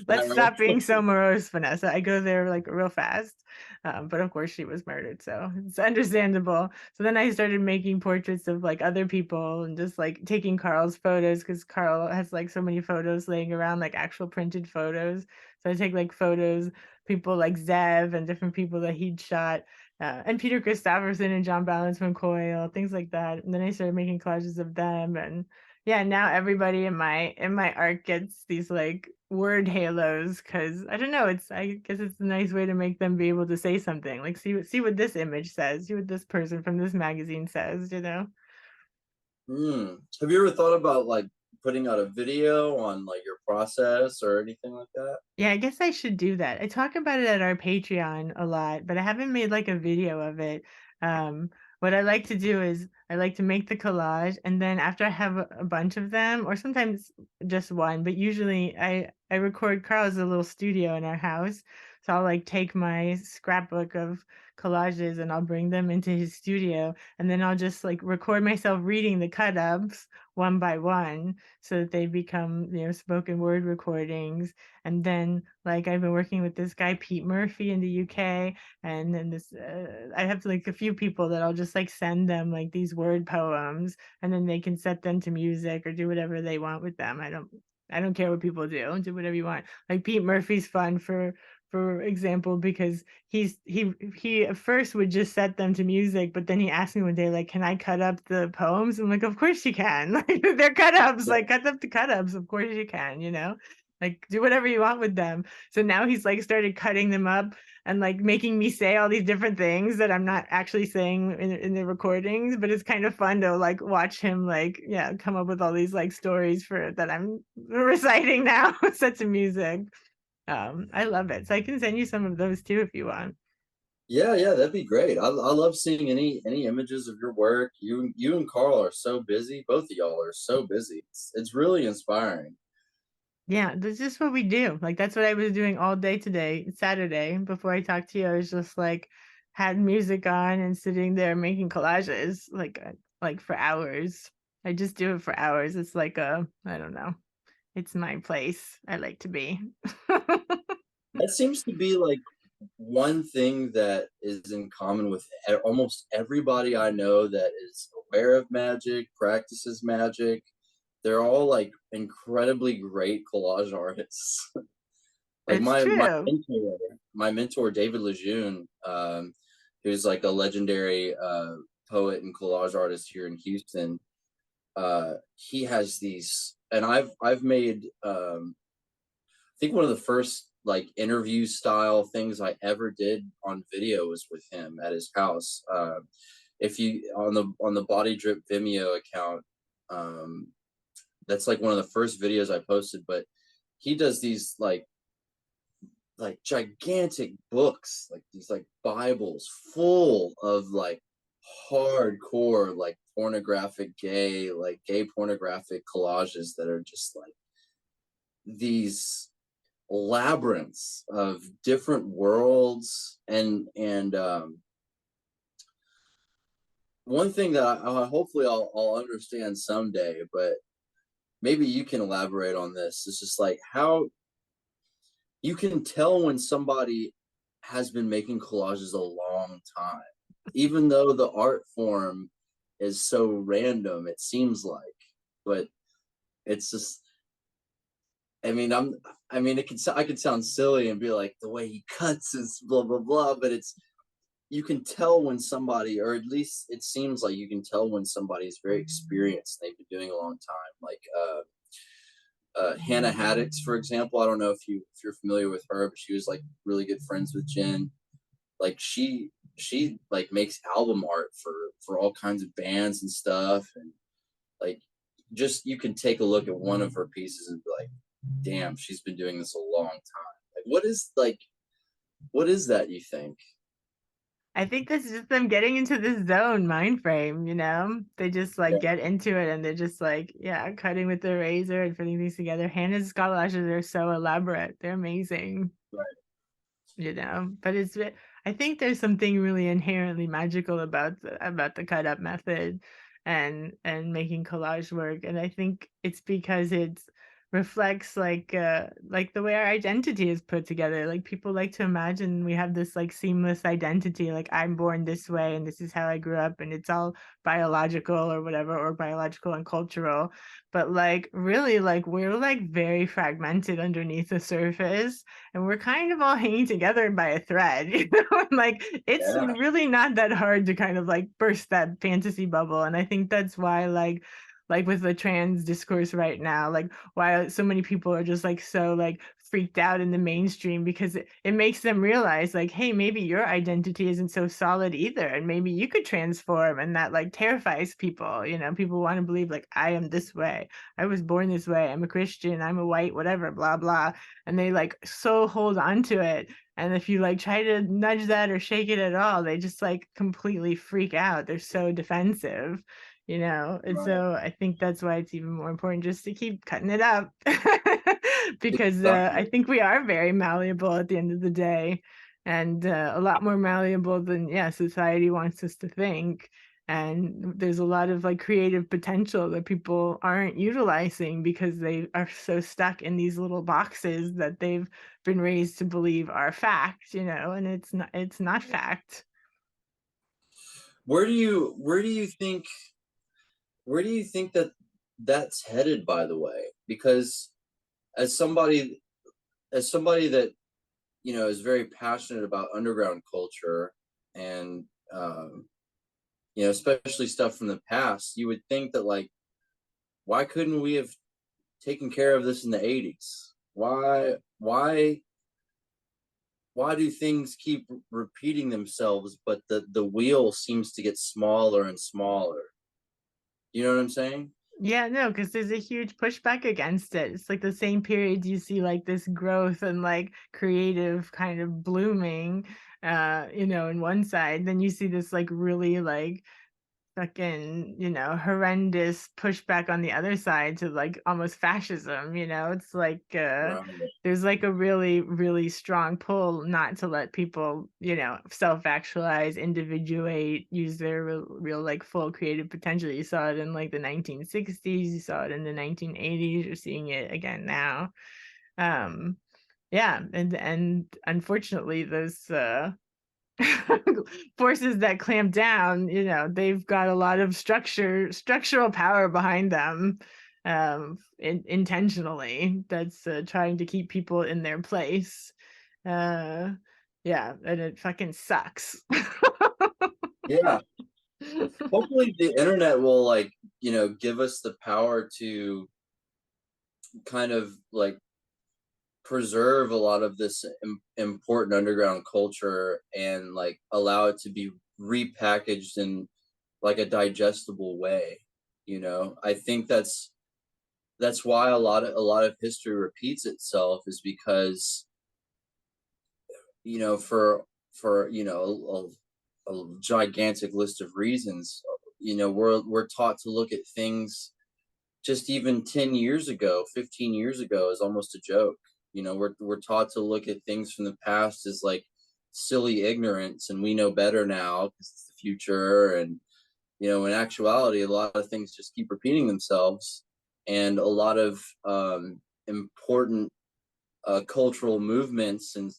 Let's right. stop being so morose, Vanessa. I go there like real fast. But of course she was murdered, so it's understandable. So then I started making portraits of like other people, and just like taking Carl's photos, because Carl has like so many photos laying around, like actual printed photos. So I take like photos, people like Zev and different people that he'd shot, and Peter Christopherson and John Balance from Coil, things like that. And then I started making collages of them, and yeah, now everybody in my art gets these like word halos, because I don't know, I guess it's a nice way to make them be able to say something, like, see what this image says, see what this person from this magazine says. Have you ever thought about like putting out a video on like your process or anything like that? Yeah, I guess I should do that. I talk about it at our Patreon a lot, but I haven't made like a video of it. Um, what I like to do is I like to make the collage, and then after I have a bunch of them, or sometimes just one, but usually I record. Carl has a little studio in our house, so I'll like take my scrapbook of collages and I'll bring them into his studio, and then I'll just like record myself reading the cut ups one by one so that they become, spoken word recordings. And then like I've been working with this guy Pete Murphy in the UK, and then this I have like a few people that I'll just like send them like these word poems, and then they can set them to music or do whatever they want with them. I don't care what people do whatever you want. Like Pete Murphy's fun for example, because he at first would just set them to music, but then he asked me one day, like, can I cut up the poems? I'm like, of course you can. Like, they're cut ups, like cut up the cut ups, of course you can. Like do whatever you want with them. So now he's like started cutting them up and like making me say all these different things that I'm not actually saying in the recordings, but it's kind of fun to like watch him like, yeah, come up with all these like stories for that I'm reciting now set to music. I love it. So I can send you some of those too if you want. Yeah, yeah, that'd be great. I love seeing any images of your work. You and Carl are so busy. Both of y'all are so busy. It's really inspiring. Yeah, that's just what we do. Like that's what I was doing all day today, Saturday, before I talked to you. I was just like had music on and sitting there making collages like for hours. I just do it for hours. It's like I don't know. It's my place. I like to be. That seems to be like one thing that is in common with almost everybody I know that is aware of magic, practices magic. They're all like incredibly great collage artists. Like It's my true. mentor David Lejeune, who's like a legendary poet and collage artist here in Houston. He has these, and I've made I think one of the first like interview style things I ever did on video was with him at his house. If you on the Body Drip Vimeo account, um, that's like one of the first videos I posted. But he does these like gigantic books, like these like Bibles full of like hardcore like gay pornographic collages that are just like these labyrinths of different worlds. And one thing that hopefully I'll understand someday, but maybe you can elaborate on this. It's just like how you can tell when somebody has been making collages a long time, even though the art form is so random, it seems like. But it's just, I mean, I could sound silly and be like, the way he cuts is blah, blah, blah, but you can tell when somebody, or at least it seems like you can tell when somebody is very experienced and they've been doing a long time. Like, Hannah Haddix, for example. I don't know if you're familiar with her, but she was like really good friends with Jen. Like she like makes album art for all kinds of bands and stuff, and like just you can take a look at one of her pieces and be like, damn, she's been doing this a long time. What is that, you think? I think that's just them getting into this zone mind frame. They just like Yeah, get into it and they're just like, yeah, cutting with the razor and putting these together. Hannah's collages are so elaborate. They're amazing. right. But I think there's something really inherently magical about the cut up method and making collage work. And I think it's because it reflects like the way our identity is put together. Like people like to imagine we have this like seamless identity, like I'm born this way and this is how I grew up and it's all biological or whatever, or biological and cultural. But like really like we're like very fragmented underneath the surface, and we're kind of all hanging together by a thread. And like it's Yeah, really not that hard to kind of like burst that fantasy bubble. And I think that's why like with the trans discourse right now, like why so many people are just like so like freaked out in the mainstream, because it makes them realize like, hey, maybe your identity isn't so solid either, and maybe you could transform. And that like terrifies people. People want to believe like I am this way, I was born this way, I'm a Christian, I'm a white whatever, blah blah, and they like so hold on to it. And if you like try to nudge that or shake it at all, they just like completely freak out. They're so defensive, you know. And Right. so I think that's why it's even more important just to keep cutting it up. Because I Exactly. think we are very malleable at the end of the day, and a lot more malleable than, yeah, society wants us to think. And there's a lot of like creative potential that people aren't utilizing because they are so stuck in these little boxes that they've been raised to believe are fact, you know, and it's not fact. Where do you think that that's headed, by the way? Because as somebody that, is very passionate about underground culture and, especially stuff from the past, you would think that, like, why couldn't we have taken care of this in the 80s? Why do things keep repeating themselves, but the wheel seems to get smaller and smaller? You know what I'm saying? Yeah, no, because there's a huge pushback against it. It's like the same periods you see like this growth and like creative kind of blooming, you know, in one side, then you see this like really like fucking, you know, horrendous pushback on the other side to like almost fascism, you know. It's like Right. there's like a really, really strong pull not to let people, you know, self-actualize, individuate, use their real like full creative potential. You saw it in like the 1960s, you saw it in the 1980s, you're seeing it again now. Um, yeah, and unfortunately those forces that clamp down, you know, they've got a lot of structural power behind them, intentionally, that's trying to keep people in their place. uh yeah, and it fucking sucks. Yeah. Hopefully the internet will, like, give us the power to kind of like preserve a lot of this important underground culture and like allow it to be repackaged in like a digestible way. I think that's why a lot of history repeats itself, is because for a gigantic list of reasons. We're taught to look at things just even 10 years ago, 15 years ago, is almost a joke. We're taught to look at things from the past as like silly ignorance, and we know better now because it's the future. And in actuality, a lot of things just keep repeating themselves, and a lot of important cultural movements and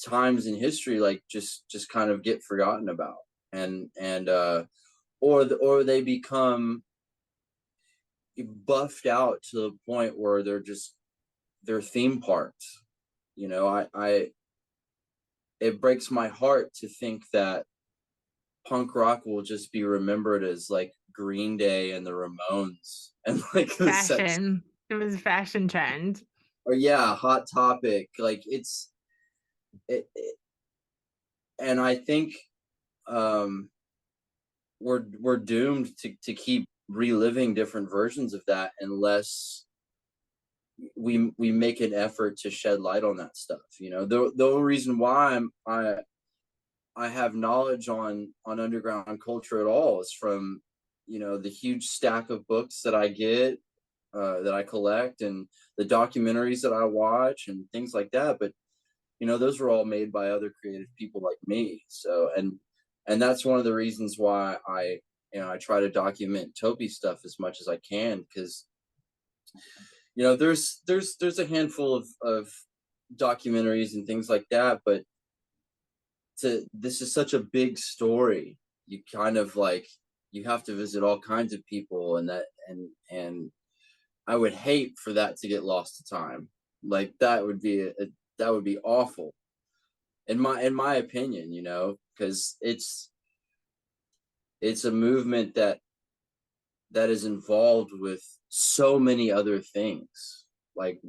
times in history, like, just kind of get forgotten about, and or they become buffed out to the point where they're theme parks. I It breaks my heart to think that punk rock will just be remembered as like Green Day and the Ramones and like the sex, Fashion, it was a fashion trend. or yeah, Hot Topic. Like it, and I think um we're doomed to keep reliving different versions of that unless we make an effort to shed light on that stuff. The only reason why I have knowledge on underground culture at all is from the huge stack of books that I get, that I collect, and the documentaries that I watch and things like that. But those were all made by other creative people like me. So and that's one of the reasons why I try to document Topi stuff as much as I can, because there's a handful of documentaries and things like that, but this is such a big story. You kind of like, you have to visit all kinds of people, and I would hate for that to get lost to time. Like, that would be awful in my opinion, because it's a movement that is involved with so many other things. Like,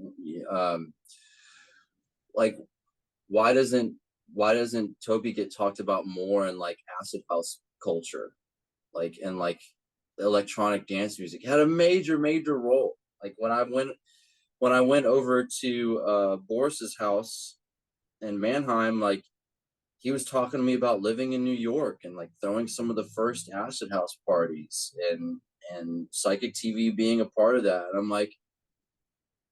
um like, why doesn't Toby get talked about more in like acid house culture, like, and like electronic dance music had a major role. Like, when I went over to Boris's house in Mannheim, like he was talking to me about living in New York and like throwing some of the first acid house parties and psychic TV being a part of that. And I'm like,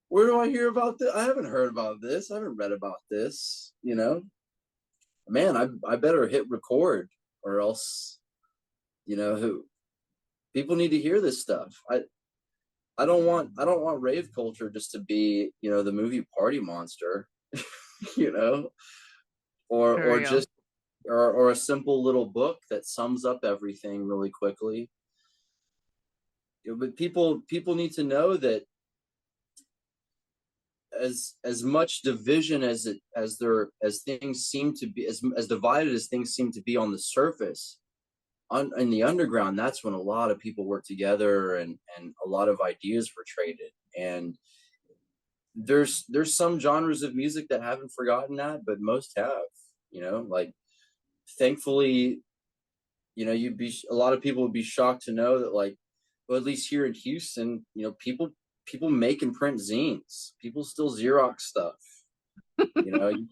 where do I hear about this? I haven't heard about this. I haven't read about this, you know? Man, I better hit record or else, who people need to hear this stuff. I don't want rave culture just to be, the movie Party Monster, you know, or For or real. just or a simple little book that sums up everything really quickly. But people need to know that as much division as things seem to be, as divided as things seem to be on the surface, in the underground, that's when a lot of people work together and a lot of ideas were traded. And there's some genres of music that haven't forgotten that, but most have, like thankfully, a lot of people would be shocked to know that, like, well, at least here in Houston, people make and print zines. People still Xerox stuff. You know, you,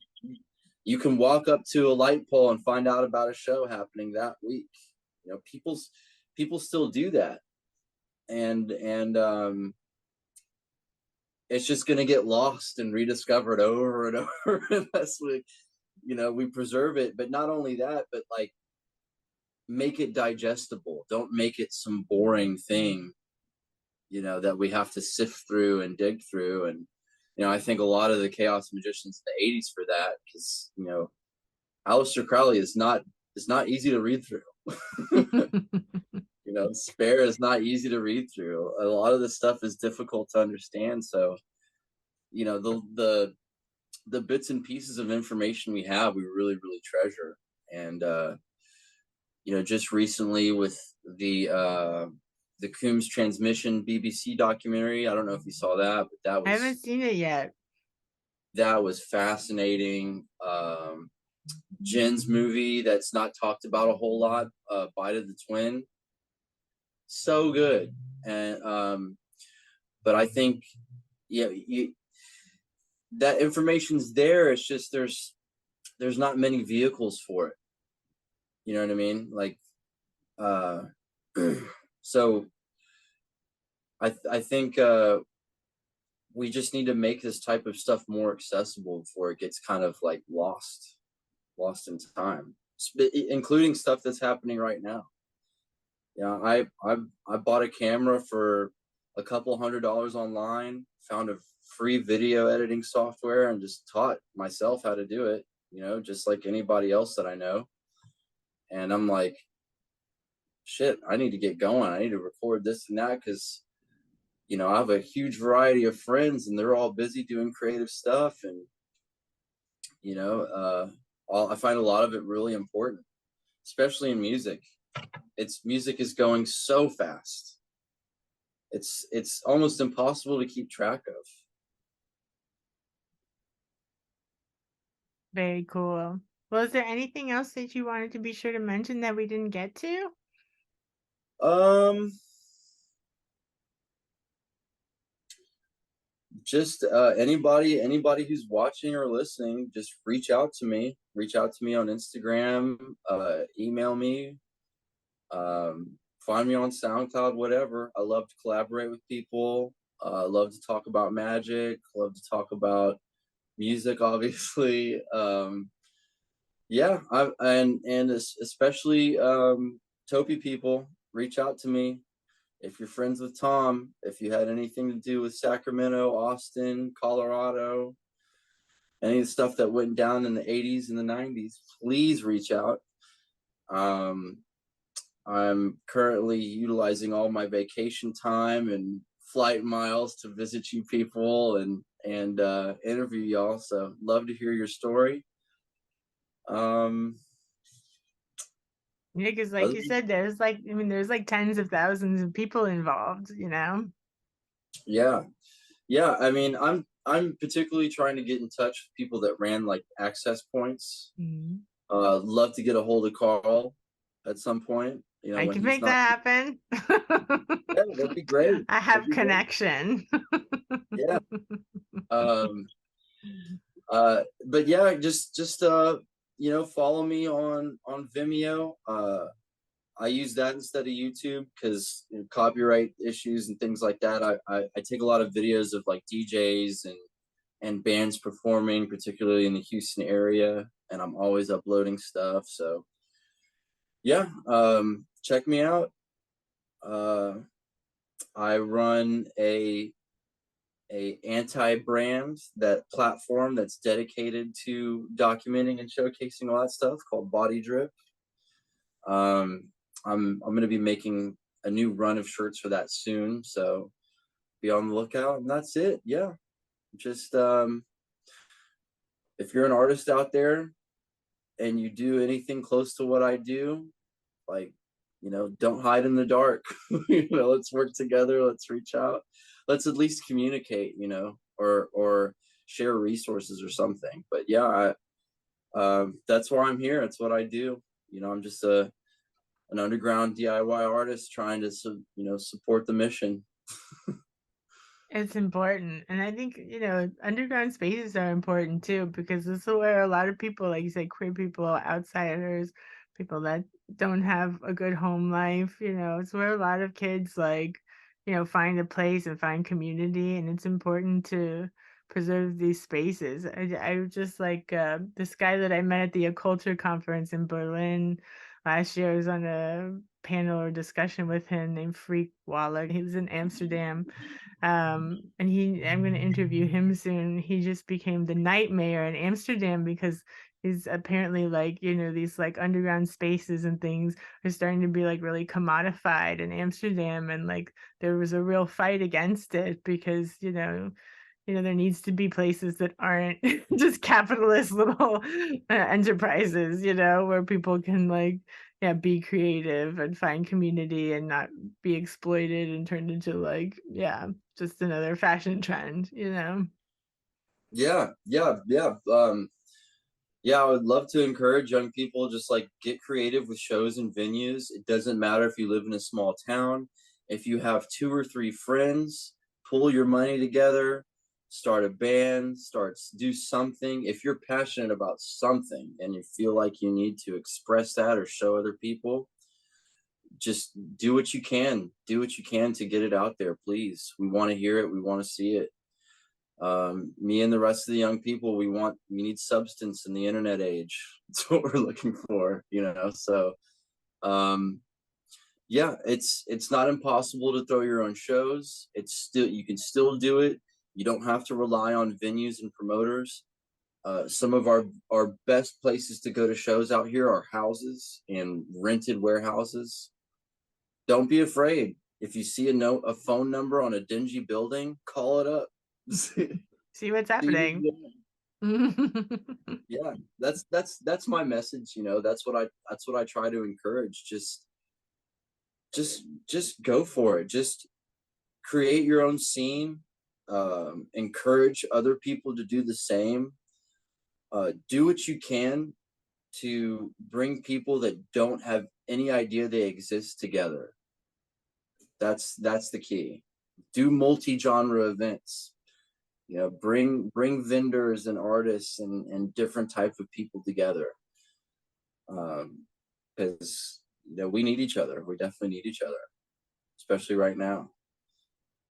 you can walk up to a light pole and find out about a show happening that week. People still do that, and it's just going to get lost and rediscovered over and over unless we preserve it. But not only that, but like make it digestible. Don't make it some boring thing, that we have to sift through and dig through. And I think a lot of the Chaos Magicians in the '80s for that, because Aleister Crowley is not easy to read through. Spare is not easy to read through. A lot of this stuff is difficult to understand. So, the bits and pieces of information we have, we really, really treasure. And just recently with the Coombs Transmission BBC documentary, I don't know if you saw that, but I haven't seen it yet. that was fascinating. Jen's movie that's not talked about a whole lot, Bite of the Twin, so good. And but I think, yeah, that information's there. It's just there's not many vehicles for it. You know what I mean? Like, so I think we just need to make this type of stuff more accessible before it gets kind of like lost in time, including stuff that's happening right now. Yeah, I bought a camera for a couple $100 online, found a free video editing software, and just taught myself how to do it, just like anybody else that I know. And I'm like, shit, I need to get going. I need to record this and that because, I have a huge variety of friends and they're all busy doing creative stuff. And, I find a lot of it really important, especially in music. Music is going so fast. It's almost impossible to keep track of. Very cool. Well, is there anything else that you wanted to be sure to mention that we didn't get to? Just anybody who's watching or listening, just reach out to me on Instagram, email me, find me on SoundCloud, whatever. I love to collaborate with people. I love to talk about magic, love to talk about music, obviously. Yeah, and especially Topi people, reach out to me. If you're friends with Tom, if you had anything to do with Sacramento, Austin, Colorado, any of the stuff that went down in the '80s and the '90s, please reach out. I'm currently utilizing all my vacation time and flight miles to visit you people and interview y'all. So love to hear your story. Yeah, because like you said, there's like tens of thousands of people involved, Yeah. I mean, I'm particularly trying to get in touch with people that ran like access points. Mm-hmm. Love to get a hold of Carl at some point You know, I when can he's make not, that happen. yeah, that'd be great. I That'd have be great. connection. Yeah. Um, but yeah, just you know, follow me on Vimeo. I use that instead of YouTube because, you know, copyright issues and things like that. I take a lot of videos of like DJs and bands performing, particularly in the Houston area, and I'm always uploading stuff. So yeah, check me out. Uh, I run a anti-brand, that platform that's dedicated to documenting and showcasing all that stuff, called Body Drip. Um, I'm going to be making a new run of shirts for that soon, so be on the lookout. And that's it. Yeah, just if you're an artist out there and you do anything close to what I do, like, you know, don't hide in the dark. You know, let's work together. Let's reach out. Let's at least communicate. You know, or share resources or something. But yeah, that's why I'm here. It's what I do. You know, I'm just an underground DIY artist trying to, you know, support the mission. It's important. And I think, underground spaces are important too, because this is where a lot of people, like you said, queer people, outsiders, people that don't have a good home life, it's where a lot of kids like, find a place and find community. And it's important to preserve these spaces. I was just like this guy that I met at the Occulture conference in Berlin last year. I was on a panel or discussion with him named Freak Waller. He was in Amsterdam, and I'm going to interview him soon. He just became the night mayor in Amsterdam because he's apparently like, these like underground spaces and things are starting to be like really commodified in Amsterdam. And like there was a real fight against it because, there needs to be places that aren't just capitalist little enterprises, where people can like, yeah, be creative and find community and not be exploited and turned into like, yeah, just another fashion trend. Yeah, yeah, yeah. Yeah, I would love to encourage young people, just like get creative with shows and venues. It doesn't matter if you live in a small town. If you have two or three friends, pull your money together, start a band, do something. If you're passionate about something and you feel like you need to express that or show other people, just do what you can. Do what you can to get it out there, please. We want to hear it. We want to see it. Me and the rest of the young people, we need substance in the internet age. That's what we're looking for, you know. So yeah, it's not impossible to throw your own shows. You can still do it. You don't have to rely on venues and promoters. Some of our best places to go to shows out here are houses and rented warehouses. Don't be afraid. If you see a phone number on a dingy building, call it up. See what's See who's happening. there. Yeah, that's my message. You know, that's what I try to encourage. Just go for it. Just create your own scene. Encourage other people to do the same. Do what you can to bring people that don't have any idea they exist together. That's the key. Do multi-genre events. You know, bring vendors and artists and different type of people together, because we need each other. We definitely need each other, especially right now.